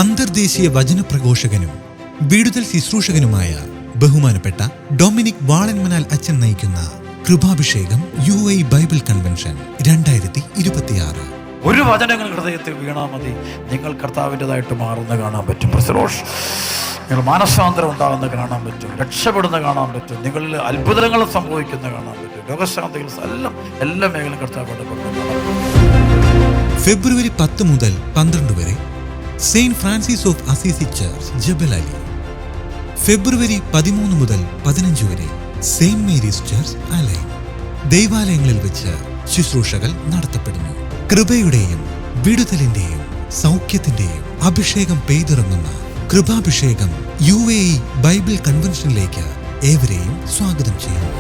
അന്തർദേശീയ വചനപ്രഘോഷകനും വിടുതൽ ശുശ്രൂഷകനുമായ ബഹുമാനപ്പെട്ട ഡൊമിനിക് വാളൻമനാൽ അച്ഛൻ നയിക്കുന്ന കൃപാഭിഷേകം UAE ബൈബിൾ കൺവെൻഷൻ 2026. ഒരു വചനങ്ങൾ ഹൃദയത്തിൽ വീണാൽ മതി, നിങ്ങൾ കർത്താവിൻ്റെതായിട്ട് മാറുന്ന കാണാൻ പറ്റും. നിങ്ങൾ മാനസാന്തരം ഉണ്ടാകുന്ന കാണാൻ പറ്റും, രക്ഷപ്പെടുന്ന കാണാൻ പറ്റും, നിങ്ങളിൽ അത്ഭുതങ്ങൾ സംഭവിക്കുന്ന കാണാൻ പറ്റും, രോഗശാന്തികൾ എല്ലാ മേഖലയും കർത്താവ് ഇടപെടുന്ന. ഫെബ്രുവരി 10 മുതൽ 12 വരെ saint Francis of Assisi church Jebel Ali. ഫെബ്രുവരി 13 മുതൽ 15 വരെ സെയിന്റ് മേരീസ് ചർച്ച് അലൈൻ. ദൈവാലയങ്ങളിൽ വെച്ച് ശുശ്രൂഷകൾ നടത്തപ്പെടുന്നു. കൃപയുടെയും വിടുതലിന്റെയും സൗഖ്യത്തിന്റെയും അഭിഷേകം പെയ്തിറങ്ങുന്ന കൃപാഭിഷേകം UAE ബൈബിൾ കൺവെൻഷനിലേക്ക് ഏവരെയും സ്വാഗതം ചെയ്യുന്നു.